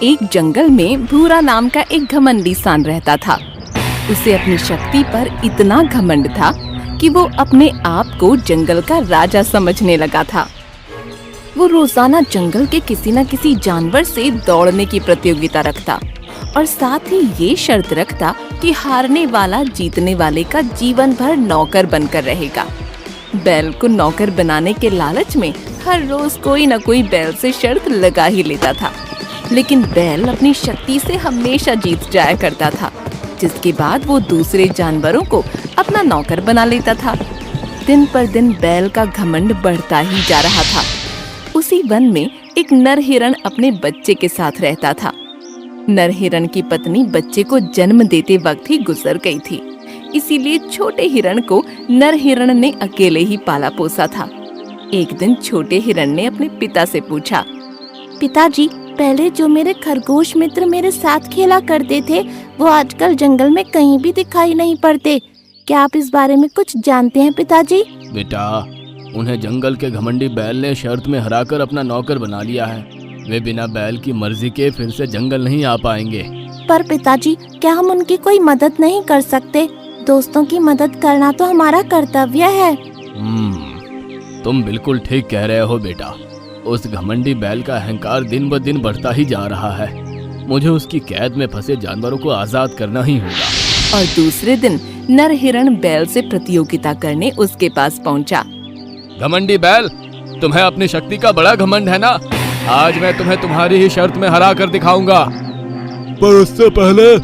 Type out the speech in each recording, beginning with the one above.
एक जंगल में भूरा नाम का एक घमंडी सांड रहता था। उसे अपनी शक्ति पर इतना घमंड था कि वो अपने आप को जंगल का राजा समझने लगा था। वो रोजाना जंगल के किसी न किसी जानवर से दौड़ने की प्रतियोगिता रखता और साथ ही ये शर्त रखता कि हारने वाला जीतने वाले का जीवन भर नौकर बनकर रहेगा। बैल को नौकर बनाने के लालच में हर रोज कोई न कोई बैल से शर्त लगा ही लेता था, लेकिन बैल अपनी शक्ति से हमेशा जीत जाया करता था, जिसके बाद वो दूसरे जानवरों को अपना नौकर बना लेता था। दिन पर दिन बैल का घमंड बढ़ता ही जा रहा था। उसी वन में एक नर हिरण अपने बच्चे के साथ रहता था। नर हिरण की पत्नी बच्चे को जन्म देते वक्त ही गुजर गई थी, इसीलिए छोटे हिरण को नर हिरण ने अकेले ही पाला पोसा था। एक दिन छोटे हिरण ने अपने पिता से पूछा, पिताजी, पहले जो मेरे खरगोश मित्र मेरे साथ खेला करते थे वो आजकल जंगल में कहीं भी दिखाई नहीं पड़ते। क्या आप इस बारे में कुछ जानते हैं पिताजी? बेटा, उन्हें जंगल के घमंडी बैल ने शर्त में हराकर अपना नौकर बना लिया है। वे बिना बैल की मर्जी के फिर से जंगल नहीं आ पाएंगे। पर पिताजी, क्या हम उनकी कोई मदद नहीं कर सकते? दोस्तों की मदद करना तो हमारा कर्तव्य है। तुम बिल्कुल ठीक कह रहे हो बेटा। उस घमंडी बैल का अहंकार दिन ब दिन बढ़ता ही जा रहा है। मुझे उसकी कैद में फंसे जानवरों को आजाद करना ही होगा। और दूसरे दिन नर हिरण बैल से प्रतियोगिता करने उसके पास पहुंचा। घमंडी बैल, तुम्हें अपनी शक्ति का बड़ा घमंड है ना? आज मैं तुम्हें तुम्हारी ही शर्त में हरा कर दिखाऊंगा। पर उससे पहले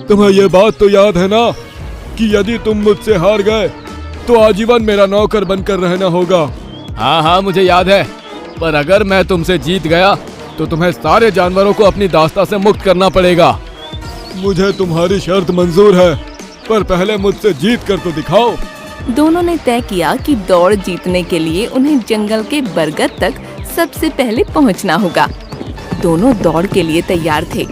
तुम्हें ये बात तो याद है ना कि यदि तुम मुझसे हार गए तो आजीवन मेरा नौकर बनकर रहना होगा। हाँ, मुझे याद है। पर अगर मैं तुमसे जीत गया तो तुम्हें सारे जानवरों को अपनी दास्ता से मुक्त करना पड़ेगा। मुझे तुम्हारी शर्त मंजूर है, पर पहले मुझसे जीत कर तो दिखाओ। दोनों ने तय किया कि दौड़ जीतने के लिए उन्हें जंगल के बरगद तक सबसे पहले पहुंचना होगा। दोनों दौड़ के लिए तैयार थे।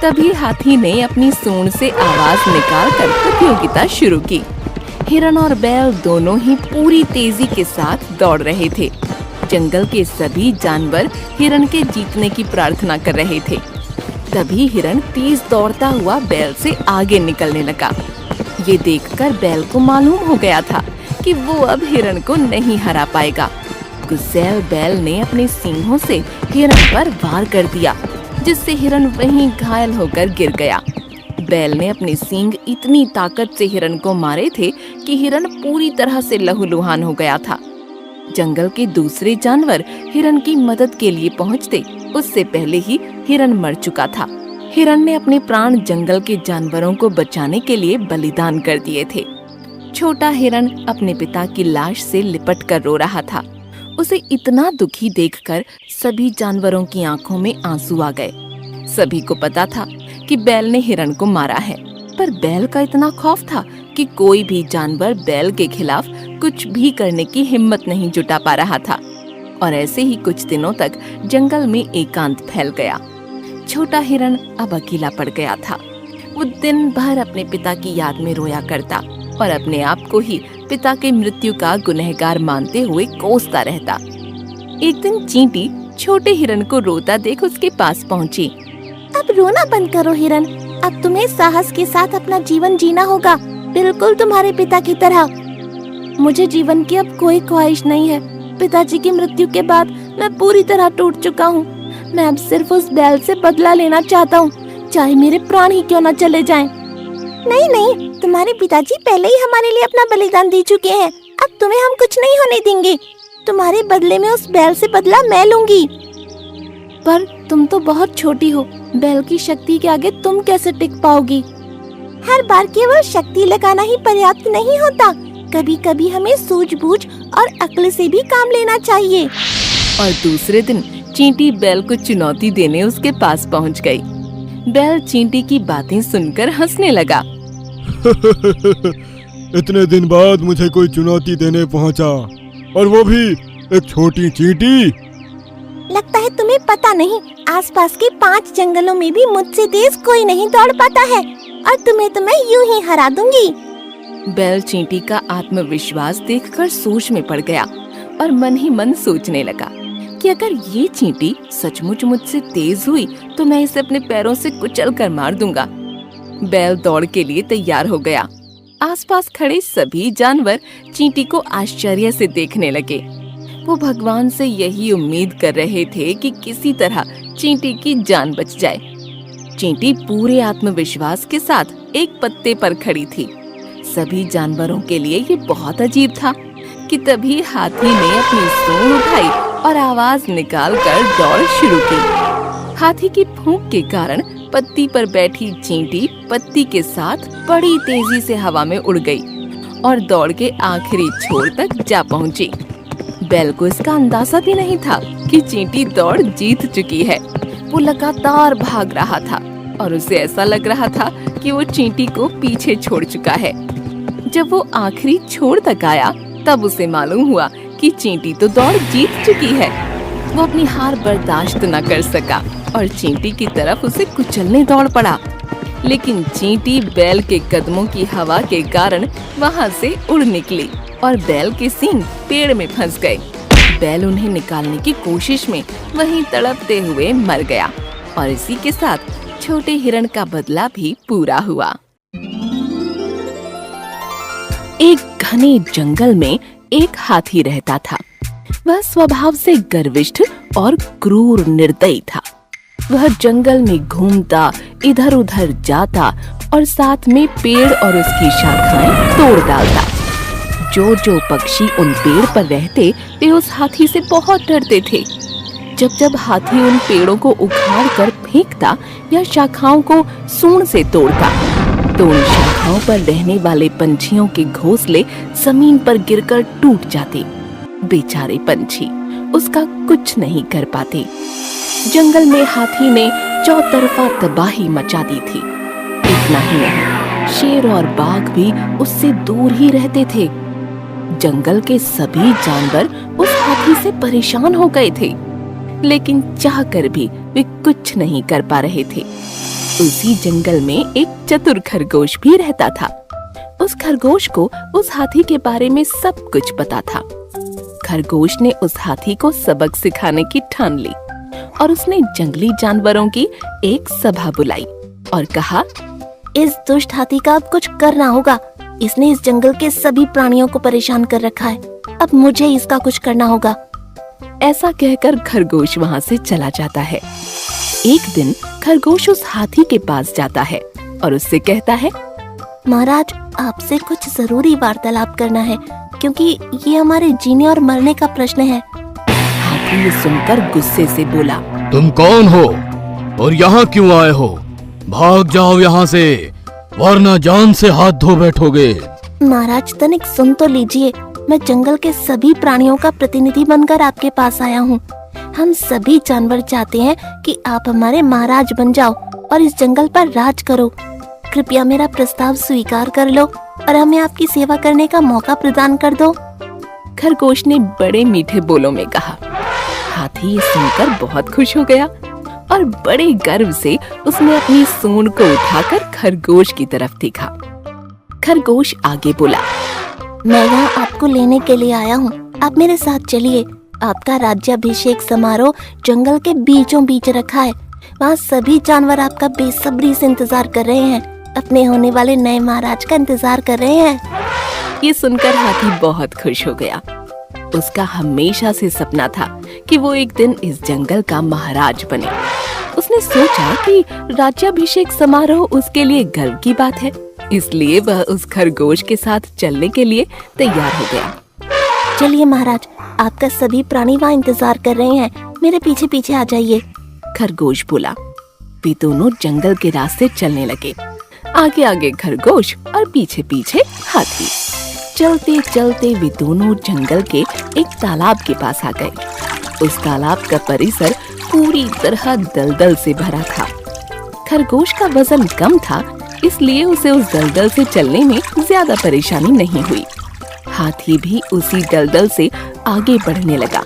तभी हाथी ने अपनी सूंड से आवाज निकालकर प्रतियोगिता शुरू की। हिरण और बैल दोनों ही पूरी तेजी के साथ दौड़ रहे थे। जंगल के सभी जानवर हिरण के जीतने की प्रार्थना कर रहे थे। तभी हिरण तेज दौड़ता हुआ बैल से आगे निकलने लगा। ये देखकर बैल को मालूम हो गया था कि वो अब हिरण को नहीं हरा पाएगा। गुस्सैल बैल ने अपने सींगों से हिरण पर वार कर दिया, जिससे हिरण वहीं घायल होकर गिर गया। बैल ने अपने सींग इतनी ताकत से हिरण को मारे थे कि हिरण पूरी तरह से लहूलुहान हो गया था। जंगल के दूसरे जानवर हिरण की मदद के लिए पहुंचते उससे पहले ही हिरण मर चुका था। हिरण ने अपने प्राण जंगल के जानवरों को बचाने के लिए बलिदान कर दिए थे। छोटा हिरण अपने पिता की लाश से लिपट कर रो रहा था। उसे इतना दुखी देखकर सभी जानवरों की आंखों में आंसू आ गए। सभी को पता था कि बैल ने हिरण को मारा है, पर बैल का इतना खौफ था कि कोई भी जानवर बैल के खिलाफ कुछ भी करने की हिम्मत नहीं जुटा पा रहा था। और ऐसे ही कुछ दिनों तक जंगल में एकांत फैल गया। छोटा हिरण अब अकेला पड़ गया था। वो दिन भर अपने पिता की याद में रोया करता और अपने आप को ही पिता के मृत्यु का गुनहगार मानते हुए कोसता रहता। एक दिन चींटी छोटे हिरण को रोता देख उसके पास पहुंची। अब रोना बंद करो हिरण, अब तुम्हें साहस के साथ अपना जीवन जीना होगा, बिल्कुल तुम्हारे पिता की तरह। मुझे जीवन की अब कोई ख्वाहिश नहीं है। पिताजी की मृत्यु के बाद मैं पूरी तरह टूट चुका हूँ। मैं अब सिर्फ उस बैल से बदला लेना चाहता हूँ, चाहे मेरे प्राण ही क्यों न चले जाएं। नहीं, तुम्हारे पिताजी पहले ही हमारे लिए अपना बलिदान दे चुके हैं। अब तुम्हें हम कुछ नहीं होने देंगे। तुम्हारे बदले में उस बैल से बदला मैं लूंगी। पर तुम तो बहुत छोटी हो, बैल की शक्ति के आगे तुम कैसे टिक पाओगी? हर बार केवल शक्ति लगाना ही पर्याप्त नहीं होता, कभी कभी हमें सूझबूझ और अक्ल से भी काम लेना चाहिए। और दूसरे दिन चींटी बैल को चुनौती देने उसके पास पहुंच गई। बैल चींटी की बातें सुनकर हंसने लगा। इतने दिन बाद मुझे कोई चुनौती देने पहुंचा, और वो भी एक छोटी चींटी। लगता है तुम्हें पता नहीं, आसपास के 5 जंगलों में भी मुझसे तेज कोई नहीं दौड़ पाता है, और तुम्हें तो मैं यूं ही हरा दूंगी। बैल चींटी का आत्मविश्वास देखकर सोच में पड़ गया और मन ही मन सोचने लगा कि अगर ये चींटी सचमुच मुझसे तेज हुई तो मैं इसे अपने पैरों से कुचल कर मार दूंगा। बैल दौड़ के लिए तैयार हो गया। आसपास खड़े सभी जानवर चींटी को आश्चर्य से देखने लगे। वो भगवान से यही उम्मीद कर रहे थे कि किसी तरह चींटी की जान बच जाए। चींटी पूरे आत्मविश्वास के साथ एक पत्ते पर खड़ी थी। सभी जानवरों के लिए ये बहुत अजीब था कि तभी हाथी ने अपनी सूंड उठाई और आवाज निकालकर दौड़ शुरू की। हाथी की फूंक के कारण पत्ती पर बैठी चींटी पत्ती के साथ बड़ी तेजी से हवा में उड़ गई और दौड़ के आखिरी छोर तक जा पहुंची। बैल को इसका अंदाजा भी नहीं था कि चींटी दौड़ जीत चुकी है। वो लगातार भाग रहा था और उसे ऐसा लग रहा था कि वो चींटी को पीछे छोड़ चुका है। जब वो आखिरी छोर तक आया तब उसे मालूम हुआ कि चींटी तो दौड़ जीत चुकी है। वो अपनी हार बर्दाश्त न कर सका और चींटी की तरफ उसे कुचलने दौड़ पड़ा। लेकिन चींटी बैल के कदमों की हवा के कारण वहां से उड़ निकली और बैल के सींग पेड़ में फंस गए। बैल उन्हें निकालने की कोशिश में वहीं तड़पते हुए मर गया और इसी के साथ छोटे हिरण का बदला भी पूरा हुआ। एक घने जंगल में एक हाथी रहता था। वह स्वभाव से गर्विष्ठ और क्रूर निर्दयी था। वह जंगल में घूमता, इधर उधर जाता और साथ में पेड़ और उसकी शाखाएं तोड़ डालता। जो पक्षी उन पेड़ पर रहते वे उस हाथी से बहुत डरते थे। जब हाथी उन पेड़ों को उखाड़ कर फेंकता या शाखाओं को सूंड से तोड़ता तो उन शाखाओं पर रहने वाले पंछियों के घोंसले जमीन पर गिरकर टूट जाते। बेचारे पंछी उसका कुछ नहीं कर पाते। जंगल में हाथी ने चौतरफा तबाही मचा दी थी। इतना ही नहीं, शेर और बाघ भी उससे दूर ही रहते थे। जंगल के सभी जानवर उस हाथी से परेशान हो गए थे, लेकिन चाहकर भी वे कुछ नहीं कर पा रहे थे। उसी जंगल में एक चतुर खरगोश भी रहता था। उस खरगोश को उस हाथी के बारे में सब कुछ पता था। खरगोश ने उस हाथी को सबक सिखाने की ठान ली और उसने जंगली जानवरों की एक सभा बुलाई और कहा, इस दुष्ट हाथी का अब कुछ करना होगा। इसने इस जंगल के सभी प्राणियों को परेशान कर रखा है। अब मुझे इसका कुछ करना होगा। ऐसा कहकर खरगोश वहाँ से चला जाता है। एक दिन खरगोश उस हाथी के पास जाता है और उससे कहता है, महाराज, आपसे कुछ जरूरी वार्तालाप करना है क्योंकि ये हमारे जीने और मरने का प्रश्न है। हाथी ये सुनकर गुस्से से बोला, तुम कौन हो और यहाँ क्यों आए हो? भाग जाओ यहाँ से, वरना जान से हाथ धो बैठोगे। महाराज, तनिक सुन तो लीजिए। मैं जंगल के सभी प्राणियों का प्रतिनिधि बनकर आपके पास आया हूँ। हम सभी जानवर चाहते हैं कि आप हमारे महाराज बन जाओ और इस जंगल पर राज करो। कृपया मेरा प्रस्ताव स्वीकार कर लो और हमें आपकी सेवा करने का मौका प्रदान कर दो। खरगोश ने बड़े मीठे बोलों में कहा। हाथी ये सुनकर बहुत खुश हो गया और बड़े गर्व से उसने अपनी सूंड को उठाकर खरगोश की तरफ देखा। खरगोश आगे बोला, मैं यहाँ आपको लेने के लिए आया हूँ। आप मेरे साथ चलिए। आपका राज्याभिषेक समारोह जंगल के बीचों बीच रखा है। वहाँ सभी जानवर आपका बेसब्री से इंतजार कर रहे हैं। अपने होने वाले नए महाराज का इंतजार कर रहे हैं। ये सुनकर हाथी बहुत खुश हो गया। उसका हमेशा से सपना था कि वो एक दिन इस जंगल का महाराज बने। उसने सोचा कि राज्याभिषेक समारोह उसके लिए गर्व की बात है, इसलिए वह उस खरगोश के साथ चलने के लिए तैयार हो गया। चलिए महाराज, आपका सभी प्राणी वहाँ इंतजार कर रहे हैं। मेरे पीछे पीछे आ जाइए। खरगोश बोला। वे दोनों जंगल के रास्ते चलने लगे। आगे आगे खरगोश और पीछे पीछे हाथी। चलते चलते वे दोनों जंगल के एक तालाब के पास आ गए। उस तालाब का परिसर पूरी तरह दलदल से भरा था। खरगोश का वजन कम था, इसलिए उसे उस दलदल से चलने में ज्यादा परेशानी नहीं हुई। हाथी भी उसी दलदल से आगे बढ़ने लगा,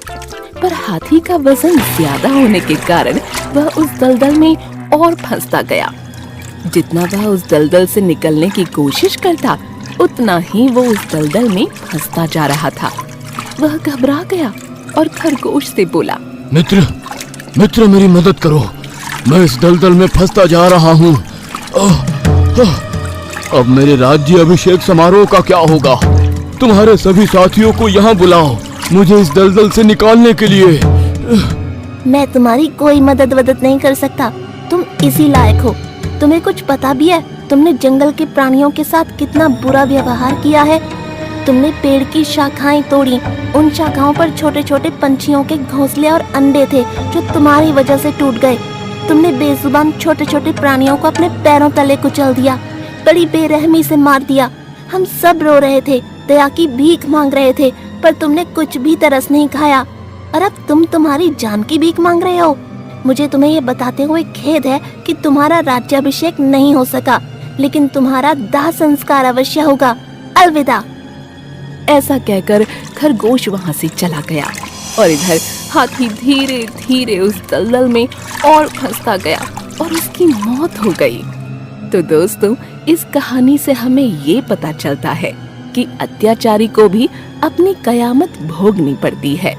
पर हाथी का वजन ज्यादा होने के कारण वह उस दलदल में और फंसता गया। जितना वह उस दलदल से निकलने की कोशिश करता, उतना ही वो उस दलदल में फंसता जा रहा था। वह घबरा गया और खरगोश से बोला, मित्र मित्र मेरी मदद करो, मैं इस दलदल में फंसता जा रहा हूँ। अब मेरे राज्य अभिषेक समारोह का क्या होगा? तुम्हारे सभी साथियों को यहाँ बुलाओ, मुझे इस दलदल से निकालने के लिए। मैं तुम्हारी कोई मदद नहीं कर सकता, तुम इसी लायक हो। तुम्हें कुछ पता भी है तुमने जंगल के प्राणियों के साथ कितना बुरा व्यवहार किया है? तुमने पेड़ की शाखाएं तोड़ी, उन शाखाओं पर छोटे छोटे पंछियों के घोंसले और अंडे थे जो तुम्हारी वजह से टूट गए। तुमने बेजुबान छोटे छोटे प्राणियों को अपने पैरों तले कुचल दिया, बड़ी बेरहमी से मार दिया। हम सब रो रहे थे, दया की भीख मांग रहे थे, पर तुमने कुछ भी तरस नहीं खाया और अब तुम तुम्हारी जान की भीख मांग रहे हो। मुझे तुम्हें ये बताते हुए खेद है कि तुम्हारा राज्याभिषेक नहीं हो सका, लेकिन तुम्हारा दाह संस्कार अवश्य होगा। अलविदा। ऐसा कहकर खरगोश वहां से चला गया और इधर हाथी धीरे धीरे उस दलदल में और फंसता गया और उसकी मौत हो गई। तो दोस्तों, इस कहानी से हमें ये पता चलता है कि अत्याचारी को भी अपनी कयामत भोगनी पड़ती है।